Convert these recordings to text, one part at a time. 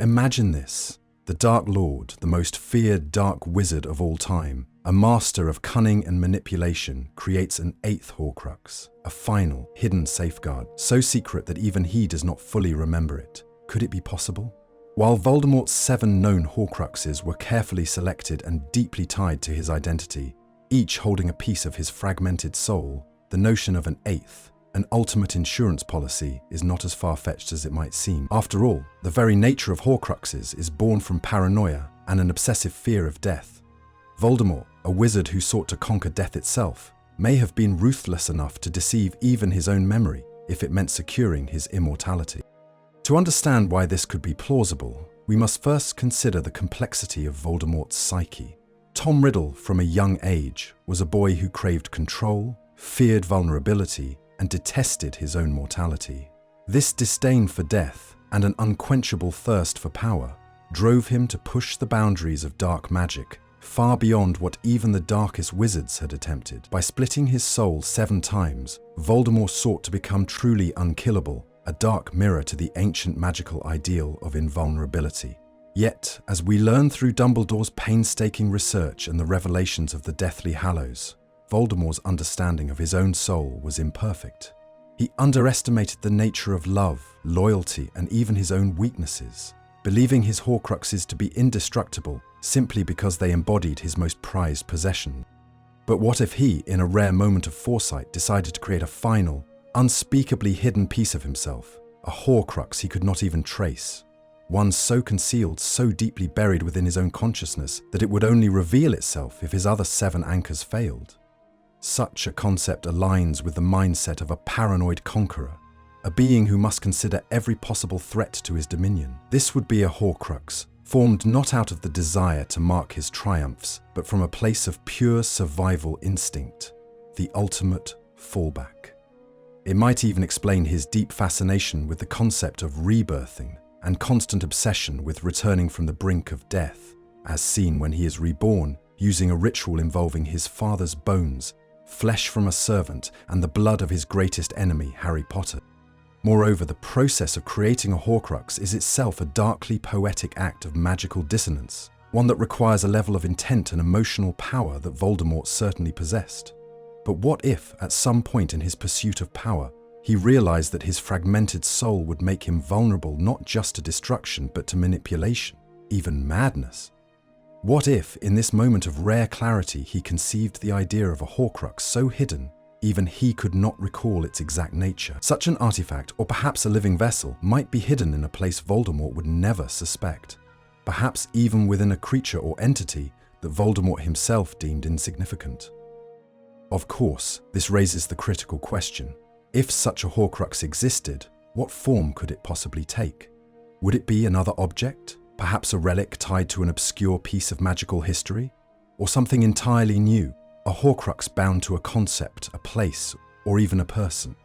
Imagine this. The Dark Lord, the most feared dark wizard of all time, a master of cunning and manipulation, creates an eighth Horcrux, a final, hidden safeguard, so secret that even he does not fully remember it. Could it be possible? While Voldemort's 7 known Horcruxes were carefully selected and deeply tied to his identity, each holding a piece of his fragmented soul, the notion of an eighth, an ultimate insurance policy, is not as far-fetched as it might seem. After all, the very nature of Horcruxes is born from paranoia and an obsessive fear of death. Voldemort, a wizard who sought to conquer death itself, may have been ruthless enough to deceive even his own memory if it meant securing his immortality. To understand why this could be plausible, we must first consider the complexity of Voldemort's psyche. Tom Riddle, from a young age, was a boy who craved control, feared vulnerability, and detested his own mortality. This disdain for death and an unquenchable thirst for power drove him to push the boundaries of dark magic far beyond what even the darkest wizards had attempted. By splitting his soul 7 times, Voldemort sought to become truly unkillable, a dark mirror to the ancient magical ideal of invulnerability. Yet, as we learn through Dumbledore's painstaking research and the revelations of the Deathly Hallows, Voldemort's understanding of his own soul was imperfect. He underestimated the nature of love, loyalty, and even his own weaknesses, believing his Horcruxes to be indestructible simply because they embodied his most prized possession. But what if he, in a rare moment of foresight, decided to create a final, unspeakably hidden piece of himself, a Horcrux he could not even trace? One so concealed, so deeply buried within his own consciousness that it would only reveal itself if his other 7 anchors failed. Such a concept aligns with the mindset of a paranoid conqueror, a being who must consider every possible threat to his dominion. This would be a Horcrux, formed not out of the desire to mark his triumphs, but from a place of pure survival instinct, the ultimate fallback. It might even explain his deep fascination with the concept of rebirthing and constant obsession with returning from the brink of death, as seen when he is reborn using a ritual involving his father's bones, flesh from a servant, and the blood of his greatest enemy, Harry Potter. Moreover, the process of creating a Horcrux is itself a darkly poetic act of magical dissonance, one that requires a level of intent and emotional power that Voldemort certainly possessed. But what if, at some point in his pursuit of power, he realized that his fragmented soul would make him vulnerable not just to destruction but to manipulation, even madness? What if, in this moment of rare clarity, he conceived the idea of a Horcrux so hidden, even he could not recall its exact nature? Such an artifact, or perhaps a living vessel, might be hidden in a place Voldemort would never suspect, perhaps even within a creature or entity that Voldemort himself deemed insignificant. Of course, this raises the critical question. If such a Horcrux existed, what form could it possibly take? Would it be another object? Perhaps a relic tied to an obscure piece of magical history? Or something entirely new, a Horcrux bound to a concept, a place, or even a person?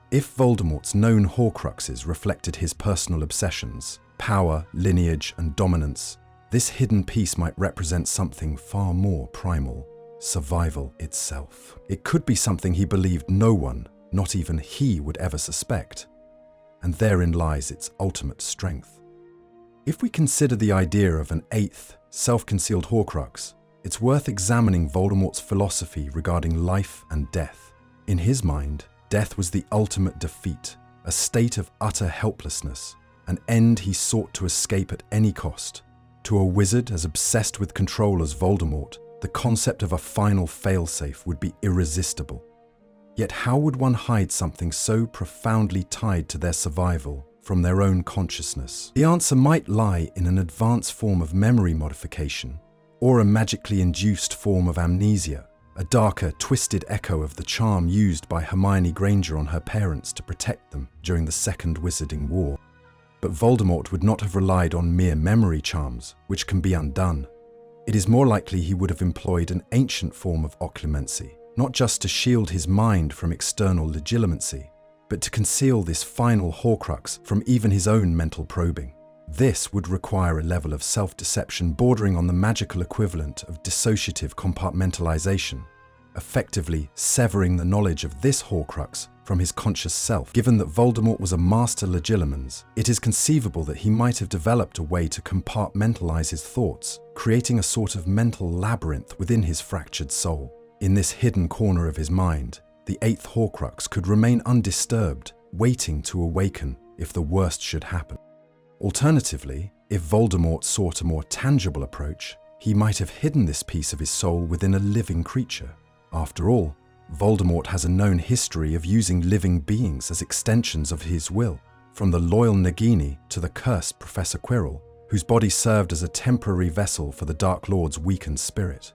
If Voldemort's known Horcruxes reflected his personal obsessions, power, lineage, and dominance, this hidden piece might represent something far more primal, survival itself. It could be something he believed no one, not even he, would ever suspect, and therein lies its ultimate strength. If we consider the idea of an 8th, self-concealed Horcrux, it's worth examining Voldemort's philosophy regarding life and death. In his mind, death was the ultimate defeat, a state of utter helplessness, an end he sought to escape at any cost. To a wizard as obsessed with control as Voldemort, the concept of a final failsafe would be irresistible. Yet how would one hide something so profoundly tied to their survival from their own consciousness? The answer might lie in an advanced form of memory modification, or a magically induced form of amnesia, a darker, twisted echo of the charm used by Hermione Granger on her parents to protect them during the Second Wizarding War. But Voldemort would not have relied on mere memory charms, which can be undone. It is more likely he would have employed an ancient form of occlumency, not just to shield his mind from external legitimacy, but to conceal this final Horcrux from even his own mental probing. This would require a level of self-deception bordering on the magical equivalent of dissociative compartmentalization, effectively severing the knowledge of this Horcrux from his conscious self. Given that Voldemort was a master legilimens, it is conceivable that he might have developed a way to compartmentalize his thoughts, creating a sort of mental labyrinth within his fractured soul. In this hidden corner of his mind, the eighth Horcrux could remain undisturbed, waiting to awaken if the worst should happen. Alternatively, if Voldemort sought a more tangible approach, he might have hidden this piece of his soul within a living creature. After all, Voldemort has a known history of using living beings as extensions of his will, from the loyal Nagini to the cursed Professor Quirrell, whose body served as a temporary vessel for the Dark Lord's weakened spirit.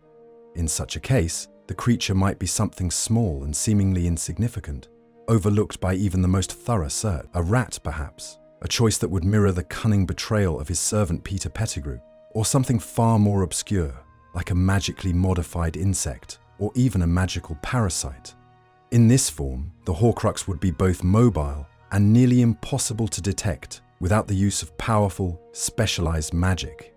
In such a case, the creature might be something small and seemingly insignificant, overlooked by even the most thorough search. A rat, perhaps, a choice that would mirror the cunning betrayal of his servant Peter Pettigrew, or something far more obscure, like a magically modified insect, or even a magical parasite. In this form, the Horcrux would be both mobile and nearly impossible to detect without the use of powerful, specialized magic.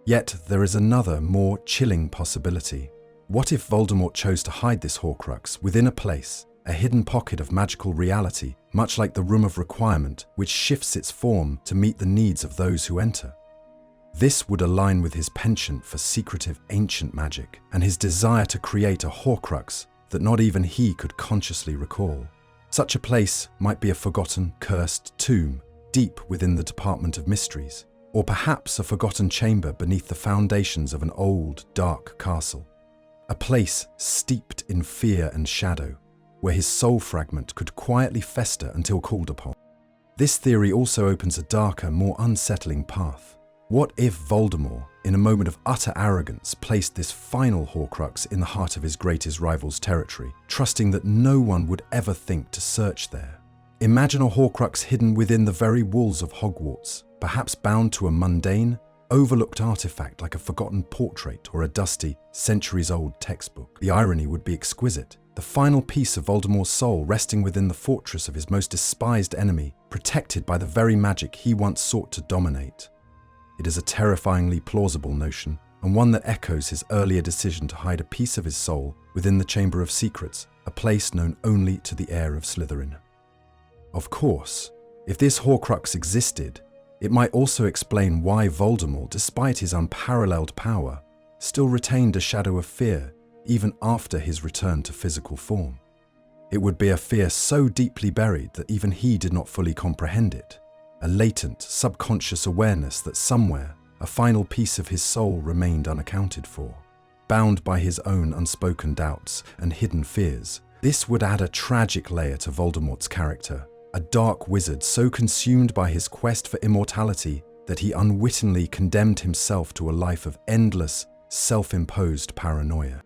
Yet there is another, more chilling possibility. What if Voldemort chose to hide this Horcrux within a place, a hidden pocket of magical reality, much like the Room of Requirement, which shifts its form to meet the needs of those who enter? This would align with his penchant for secretive ancient magic and his desire to create a Horcrux that not even he could consciously recall. Such a place might be a forgotten, cursed tomb deep within the Department of Mysteries, or perhaps a forgotten chamber beneath the foundations of an old, dark castle. A place steeped in fear and shadow, where his soul fragment could quietly fester until called upon. This theory also opens a darker, more unsettling path. What if Voldemort, in a moment of utter arrogance, placed this final Horcrux in the heart of his greatest rival's territory, trusting that no one would ever think to search there? Imagine a Horcrux hidden within the very walls of Hogwarts, perhaps bound to a mundane, overlooked artifact like a forgotten portrait or a dusty, centuries-old textbook. The irony would be exquisite. The final piece of Voldemort's soul resting within the fortress of his most despised enemy, protected by the very magic he once sought to dominate. It is a terrifyingly plausible notion, and one that echoes his earlier decision to hide a piece of his soul within the Chamber of Secrets, a place known only to the heir of Slytherin. Of course, if this Horcrux existed, it might also explain why Voldemort, despite his unparalleled power, still retained a shadow of fear even after his return to physical form. It would be a fear so deeply buried that even he did not fully comprehend it, a latent, subconscious awareness that somewhere a final piece of his soul remained unaccounted for. Bound by his own unspoken doubts and hidden fears, this would add a tragic layer to Voldemort's character, a dark wizard so consumed by his quest for immortality that he unwittingly condemned himself to a life of endless, self-imposed paranoia.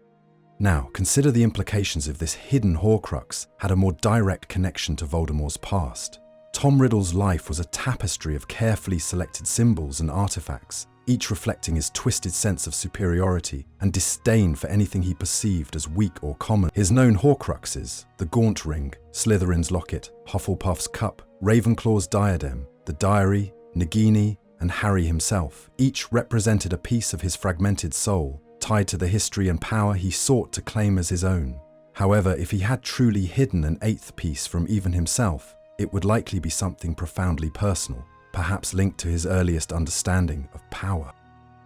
Now, consider the implications if this hidden Horcrux had a more direct connection to Voldemort's past. Tom Riddle's life was a tapestry of carefully selected symbols and artifacts, each reflecting his twisted sense of superiority and disdain for anything he perceived as weak or common. His known Horcruxes, the Gaunt Ring, Slytherin's Locket, Hufflepuff's Cup, Ravenclaw's Diadem, the Diary, Nagini, and Harry himself, each represented a piece of his fragmented soul, tied to the history and power he sought to claim as his own. However, if he had truly hidden an eighth piece from even himself, it would likely be something profoundly personal, perhaps linked to his earliest understanding of power.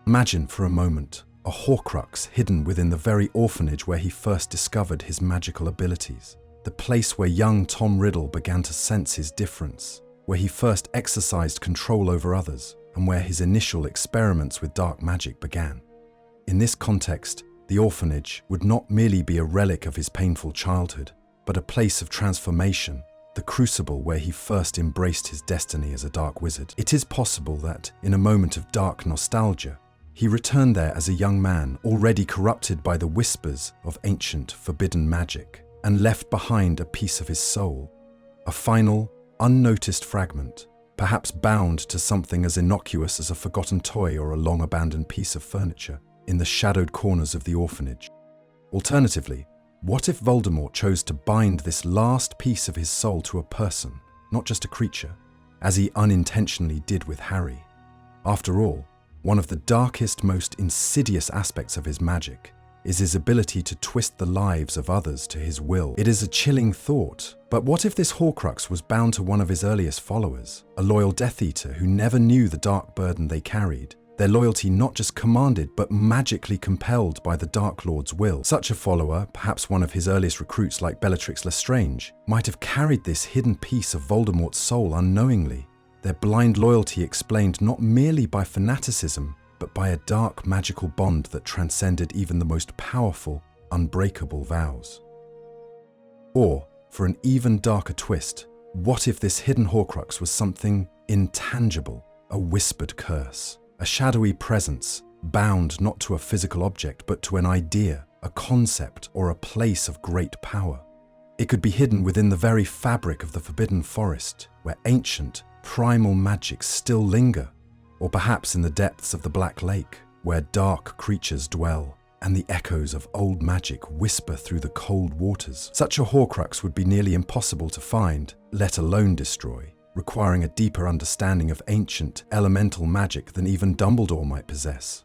Imagine for a moment a Horcrux hidden within the very orphanage where he first discovered his magical abilities, the place where young Tom Riddle began to sense his difference, where he first exercised control over others, and where his initial experiments with dark magic began. In this context, the orphanage would not merely be a relic of his painful childhood, but a place of transformation, the crucible where he first embraced his destiny as a dark wizard. It is possible that, in a moment of dark nostalgia, he returned there as a young man already corrupted by the whispers of ancient, forbidden magic, and left behind a piece of his soul, a final, unnoticed fragment, perhaps bound to something as innocuous as a forgotten toy or a long-abandoned piece of furniture, in the shadowed corners of the orphanage. Alternatively, what if Voldemort chose to bind this last piece of his soul to a person, not just a creature, as he unintentionally did with Harry? After all, one of the darkest, most insidious aspects of his magic is his ability to twist the lives of others to his will. It is a chilling thought, but what if this Horcrux was bound to one of his earliest followers, a loyal Death Eater who never knew the dark burden they carried? Their loyalty not just commanded, but magically compelled by the Dark Lord's will. Such a follower, perhaps one of his earliest recruits like Bellatrix Lestrange, might have carried this hidden piece of Voldemort's soul unknowingly, their blind loyalty explained not merely by fanaticism, but by a dark magical bond that transcended even the most powerful, unbreakable vows. Or, for an even darker twist, what if this hidden Horcrux was something intangible, a whispered curse? A shadowy presence, bound not to a physical object but to an idea, a concept, or a place of great power. It could be hidden within the very fabric of the Forbidden Forest, where ancient, primal magics still linger, or perhaps in the depths of the Black Lake, where dark creatures dwell, and the echoes of old magic whisper through the cold waters. Such a Horcrux would be nearly impossible to find, let alone destroy, requiring a deeper understanding of ancient, elemental magic than even Dumbledore might possess.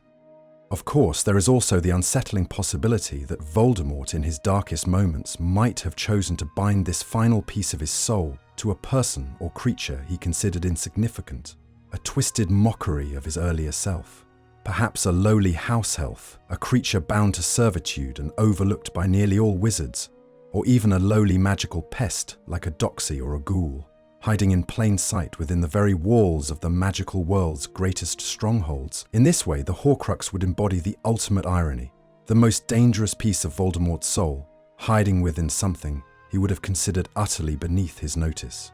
Of course, there is also the unsettling possibility that Voldemort in his darkest moments might have chosen to bind this final piece of his soul to a person or creature he considered insignificant, a twisted mockery of his earlier self. Perhaps a lowly house elf, a creature bound to servitude and overlooked by nearly all wizards, or even a lowly magical pest like a doxy or a ghoul, hiding in plain sight within the very walls of the magical world's greatest strongholds. In this way, the Horcrux would embody the ultimate irony, the most dangerous piece of Voldemort's soul, hiding within something he would have considered utterly beneath his notice.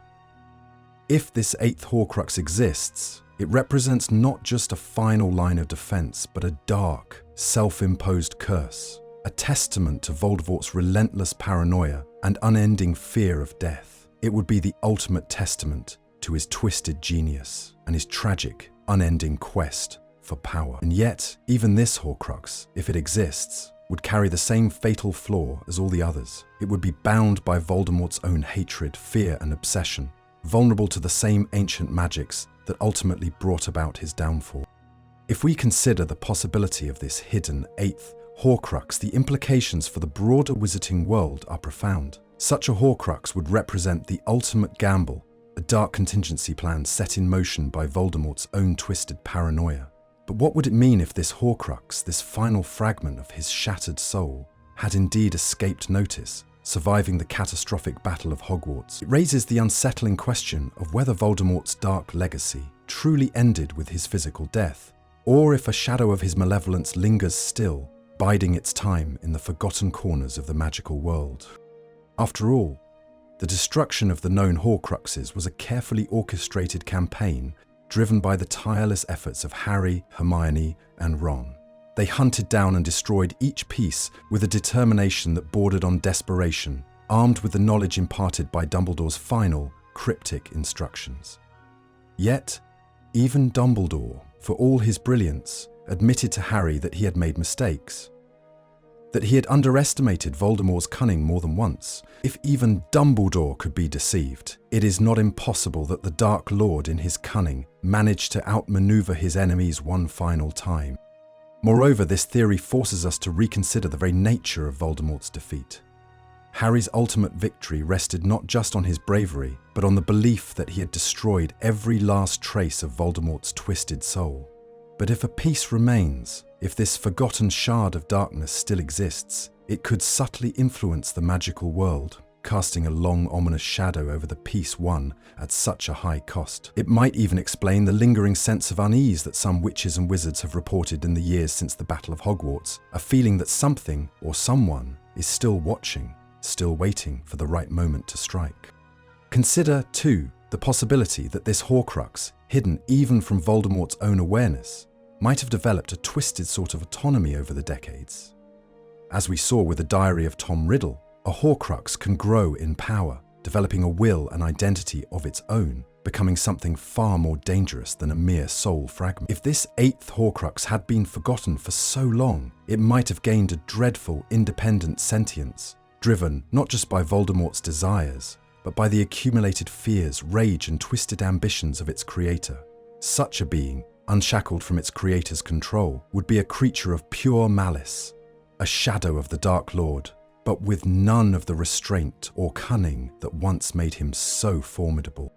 If this eighth Horcrux exists, it represents not just a final line of defense, but a dark, self-imposed curse, a testament to Voldemort's relentless paranoia and unending fear of death. It would be the ultimate testament to his twisted genius and his tragic, unending quest for power. And yet, even this Horcrux, if it exists, would carry the same fatal flaw as all the others. It would be bound by Voldemort's own hatred, fear, and obsession, vulnerable to the same ancient magics that ultimately brought about his downfall. If we consider the possibility of this hidden eighth Horcrux, the implications for the broader wizarding world are profound. Such a Horcrux would represent the ultimate gamble, a dark contingency plan set in motion by Voldemort's own twisted paranoia. But what would it mean if this Horcrux, this final fragment of his shattered soul, had indeed escaped notice, surviving the catastrophic Battle of Hogwarts? It raises the unsettling question of whether Voldemort's dark legacy truly ended with his physical death, or if a shadow of his malevolence lingers still, biding its time in the forgotten corners of the magical world. After all, the destruction of the known Horcruxes was a carefully orchestrated campaign driven by the tireless efforts of Harry, Hermione, and Ron. They hunted down and destroyed each piece with a determination that bordered on desperation, armed with the knowledge imparted by Dumbledore's final, cryptic instructions. Yet, even Dumbledore, for all his brilliance, admitted to Harry that he had made mistakes, that he had underestimated Voldemort's cunning more than once. If even Dumbledore could be deceived, it is not impossible that the Dark Lord in his cunning managed to outmaneuver his enemies one final time. Moreover, this theory forces us to reconsider the very nature of Voldemort's defeat. Harry's ultimate victory rested not just on his bravery, but on the belief that he had destroyed every last trace of Voldemort's twisted soul. But if a piece remains, if this forgotten shard of darkness still exists, it could subtly influence the magical world, casting a long, ominous shadow over the peace won at such a high cost. It might even explain the lingering sense of unease that some witches and wizards have reported in the years since the Battle of Hogwarts, a feeling that something or someone is still watching, still waiting for the right moment to strike. Consider, too, the possibility that this Horcrux, hidden even from Voldemort's own awareness, might have developed a twisted sort of autonomy over the decades. As we saw with the Diary of Tom Riddle, a Horcrux can grow in power, developing a will and identity of its own, becoming something far more dangerous than a mere soul fragment. If this eighth Horcrux had been forgotten for so long, it might have gained a dreadful, independent sentience, driven not just by Voldemort's desires, but by the accumulated fears, rage, and twisted ambitions of its creator. Such a being, unshackled from its creator's control, would be a creature of pure malice, a shadow of the Dark Lord, but with none of the restraint or cunning that once made him so formidable.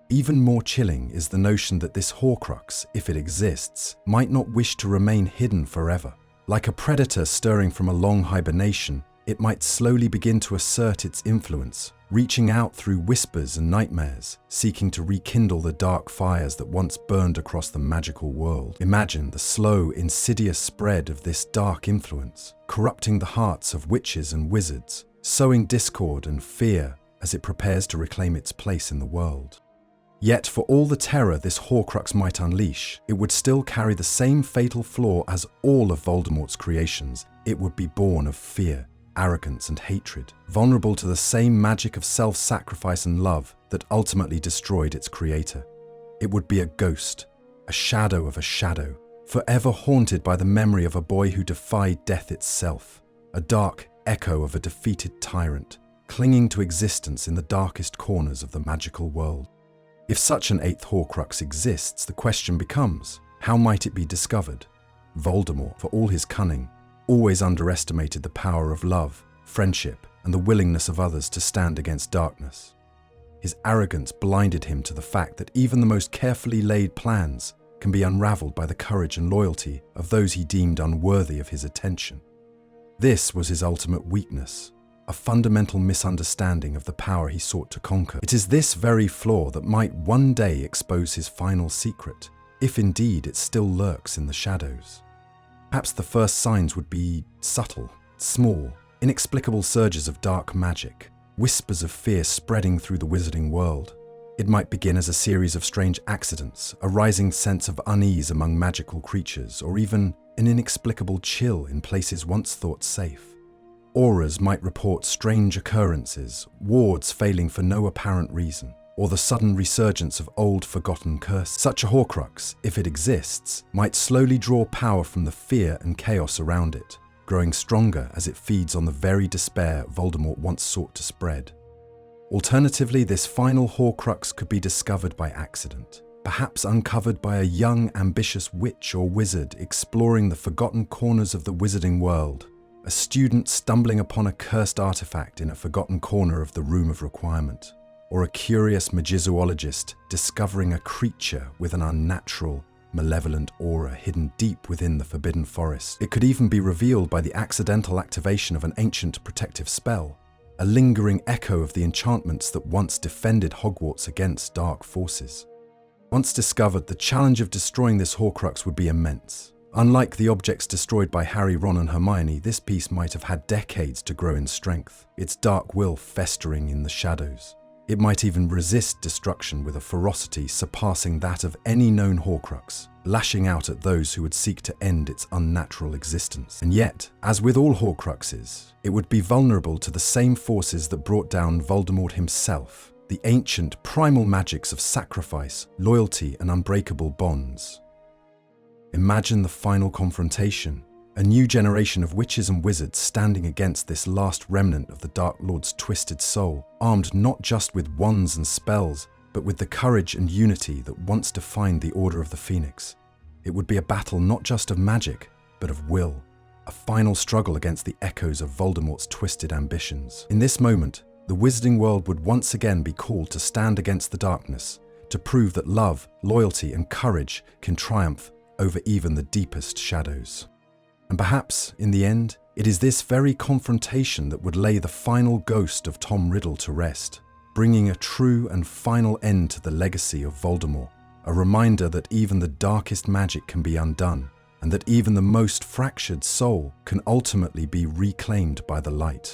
Even more chilling is the notion that this Horcrux, if it exists, might not wish to remain hidden forever. Like a predator stirring from a long hibernation, it might slowly begin to assert its influence, reaching out through whispers and nightmares, seeking to rekindle the dark fires that once burned across the magical world. Imagine the slow, insidious spread of this dark influence, corrupting the hearts of witches and wizards, sowing discord and fear as it prepares to reclaim its place in the world. Yet for all the terror this Horcrux might unleash, it would still carry the same fatal flaw as all of Voldemort's creations. It would be born of fear, arrogance and hatred, vulnerable to the same magic of self-sacrifice and love that ultimately destroyed its creator. It would be a ghost, a shadow of a shadow, forever haunted by the memory of a boy who defied death itself, a dark echo of a defeated tyrant, clinging to existence in the darkest corners of the magical world. If such an eighth Horcrux exists, the question becomes, how might it be discovered? Voldemort, for all his cunning, always underestimated the power of love, friendship, and the willingness of others to stand against darkness. His arrogance blinded him to the fact that even the most carefully laid plans can be unraveled by the courage and loyalty of those he deemed unworthy of his attention. This was his ultimate weakness, a fundamental misunderstanding of the power he sought to conquer. It is this very flaw that might one day expose his final secret, if indeed it still lurks in the shadows. Perhaps the first signs would be subtle, small, inexplicable surges of dark magic, whispers of fear spreading through the wizarding world. It might begin as a series of strange accidents, a rising sense of unease among magical creatures, or even an inexplicable chill in places once thought safe. Auras might report strange occurrences, wards failing for no apparent reason, or the sudden resurgence of old forgotten curses. Such a Horcrux, if it exists, might slowly draw power from the fear and chaos around it, growing stronger as it feeds on the very despair Voldemort once sought to spread. Alternatively, this final Horcrux could be discovered by accident, perhaps uncovered by a young, ambitious witch or wizard exploring the forgotten corners of the wizarding world, a student stumbling upon a cursed artifact in a forgotten corner of the Room of Requirement, or a curious magizoologist discovering a creature with an unnatural, malevolent aura hidden deep within the Forbidden Forest. It could even be revealed by the accidental activation of an ancient protective spell, a lingering echo of the enchantments that once defended Hogwarts against dark forces. Once discovered, the challenge of destroying this Horcrux would be immense. Unlike the objects destroyed by Harry, Ron and Hermione, this piece might have had decades to grow in strength, its dark will festering in the shadows. It might even resist destruction with a ferocity surpassing that of any known Horcrux, lashing out at those who would seek to end its unnatural existence. And yet, as with all Horcruxes, it would be vulnerable to the same forces that brought down Voldemort himself, the ancient primal magics of sacrifice, loyalty and unbreakable bonds. Imagine the final confrontation, a new generation of witches and wizards standing against this last remnant of the Dark Lord's twisted soul, armed not just with wands and spells, but with the courage and unity that once defined the Order of the Phoenix. It would be a battle not just of magic, but of will, a final struggle against the echoes of Voldemort's twisted ambitions. In this moment, the wizarding world would once again be called to stand against the darkness, to prove that love, loyalty and courage can triumph over even the deepest shadows. And perhaps, in the end, it is this very confrontation that would lay the final ghost of Tom Riddle to rest, bringing a true and final end to the legacy of Voldemort, a reminder that even the darkest magic can be undone, and that even the most fractured soul can ultimately be reclaimed by the light.